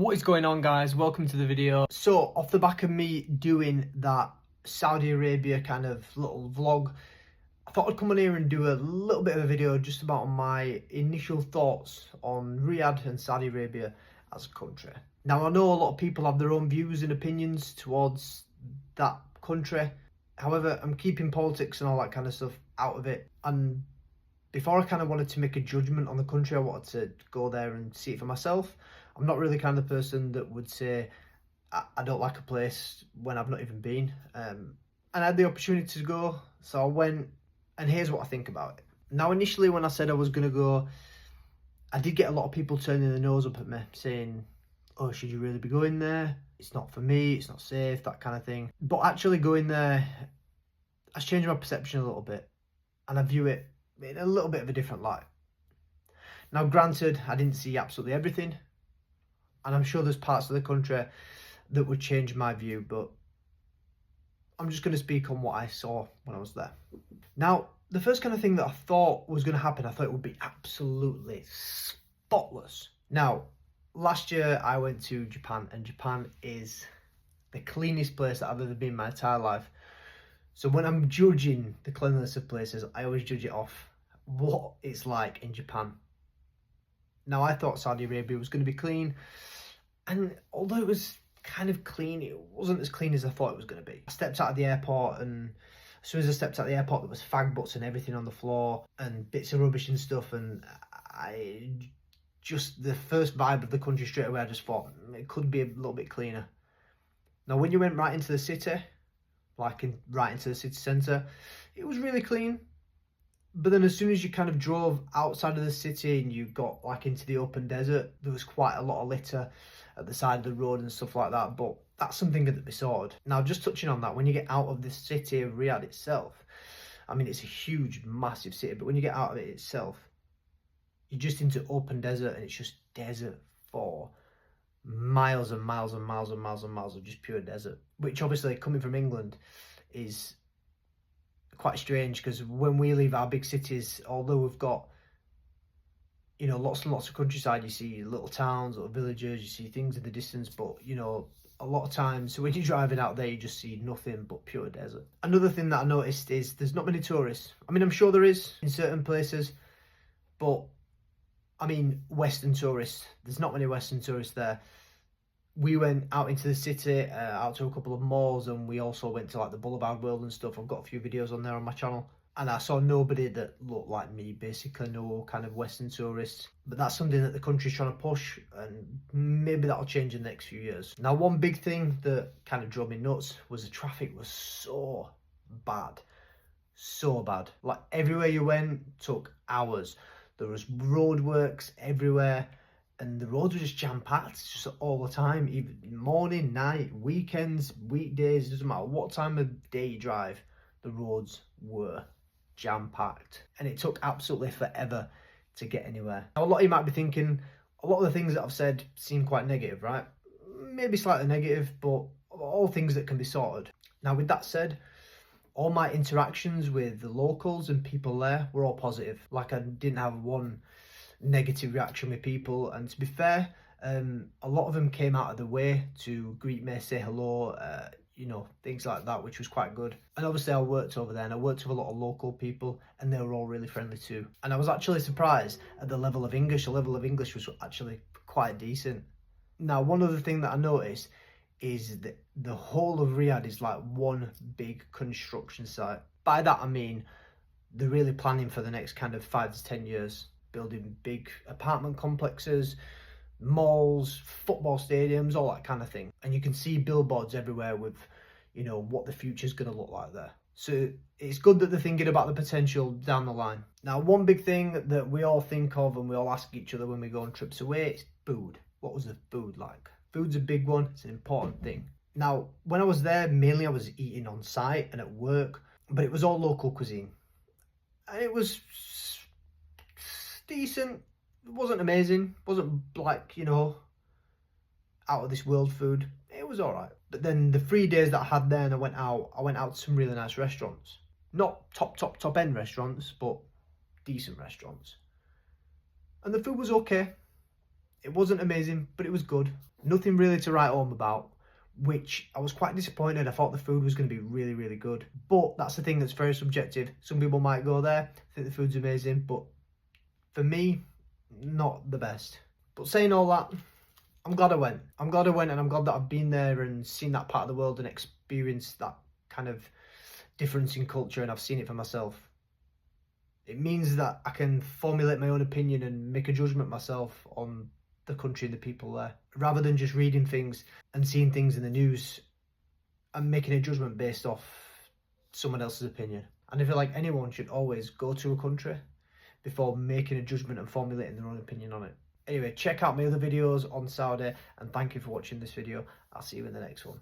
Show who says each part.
Speaker 1: What is going on, guys? Welcome to the video. So off the back of me doing that Saudi Arabia kind of little vlog, I thought I'd come on here and do a little bit of a video just about my initial thoughts on Riyadh and Saudi Arabia as a country. Now, I know a lot of people have their own views and opinions towards that country. However, I'm keeping politics and all that kind of stuff out of it. And before I kind of wanted to make a judgment on the country, I wanted to go there and see it for myself. I'm not really the kind of person that would say I don't like a place when I've not even been. And I had the opportunity to go, so I went, and here's what I think about it. Now, initially when I said I was going to go, I did get a lot of people turning their nose up at me, saying, oh, should you really be going there? It's not for me, it's not safe, that kind of thing. But actually going there has changed my perception a little bit, and I view it in a little bit of a different light. Now, granted, I didn't see absolutely everything, and I'm sure there's parts of the country that would change my view, but I'm just going to speak on what I saw when I was there. Now, the first kind of thing that I thought was going to happen, I thought it would be absolutely spotless. Now, last year I went to Japan, and Japan is the cleanest place that I've ever been in my entire life. So when I'm judging the cleanliness of places, I always judge it off what it's like in Japan. Now, I thought Saudi Arabia was going to be clean, and although it was kind of clean, it wasn't as clean as I thought it was going to be. I stepped out of the airport, and as soon as I stepped out of the airport, there was fag butts and everything on the floor and bits of rubbish and stuff, and the first vibe of the country straight away, I just thought it could be a little bit cleaner. Now, when you went right into the city, right into the city centre, it was really clean. But then as soon as you kind of drove outside of the city and you got like into the open desert, there was quite a lot of litter at the side of the road and stuff like that. But that's something that be sorted. Now, just touching on that, when you get out of the city of Riyadh itself, I mean, it's a huge, massive city, but when you get out of it itself, you're just into open desert, and it's just desert for miles and miles and miles and miles and miles of just pure desert, which obviously, coming from England, is quite strange, because when we leave our big cities, although we've got, you know, lots and lots of countryside, you see little towns, little villages, you see things in the distance, but, you know, a lot of times when you're driving out there, you just see nothing but pure desert. Another thing that I noticed is there's not many tourists. I mean, I'm sure there is in certain places, but I mean, Western tourists, there's not many Western tourists there. We went out into the city, out to a couple of malls, and we also went to like the Boulevard World and stuff. I've got a few videos on there on my channel, and I saw nobody that looked like me, basically no kind of Western tourists. But that's something that the country's trying to push, and maybe that'll change in the next few years. Now, one big thing that kind of drove me nuts was the traffic was so bad. So bad. Like, everywhere you went took hours. There was roadworks everywhere, and the roads were just jam-packed just all the time, even morning, night, weekends, weekdays, it doesn't matter what time of day you drive, the roads were jam-packed, and it took absolutely forever to get anywhere. Now, a lot of you might be thinking, a lot of the things that I've said seem quite negative, right? Maybe slightly negative, but all things that can be sorted. Now, with that said, all my interactions with the locals and people there were all positive. Like, I didn't have one negative reaction with people, and to be fair, a lot of them came out of the way to greet me, say hello, you know, things like that, which was quite good. And obviously I worked over there, and I worked with a lot of local people, and they were all really friendly too. And I was actually surprised at the level of English. The level of English was actually quite decent. Now, one other thing that I noticed is that the whole of Riyadh is like one big construction site. By that I mean they're really planning for the next kind of 5 to 10 years, building big apartment complexes, malls, football stadiums, all that kind of thing. And you can see billboards everywhere with, you know, what the future's going to look like there. So it's good that they're thinking about the potential down the line. Now, one big thing that we all think of and we all ask each other when we go on trips away is food. What was the food like? Food's a big one. It's an important thing. Now, when I was there, mainly I was eating on site and at work, but it was all local cuisine. And it was decent. It wasn't amazing. It wasn't like, you know, out of this world food. It was all right. But then the 3 days that I had there and I went out to some really nice restaurants. Not top end restaurants, but decent restaurants. And the food was okay. It wasn't amazing, but it was good. Nothing really to write home about, which I was quite disappointed. I thought the food was going to be really, really good. But that's the thing that's very subjective. Some people might go there, think the food's amazing, but for me, not the best. But saying all that, I'm glad I went. I'm glad I went, and I'm glad that I've been there and seen that part of the world and experienced that kind of difference in culture, and I've seen it for myself. It means that I can formulate my own opinion and make a judgment myself on the country and the people there, rather than just reading things and seeing things in the news and making a judgment based off someone else's opinion. And I feel like anyone should always go to a country before making a judgment and formulating their own opinion on it. Anyway, check out my other videos on Saudi, and thank you for watching this video. I'll see you in the next one.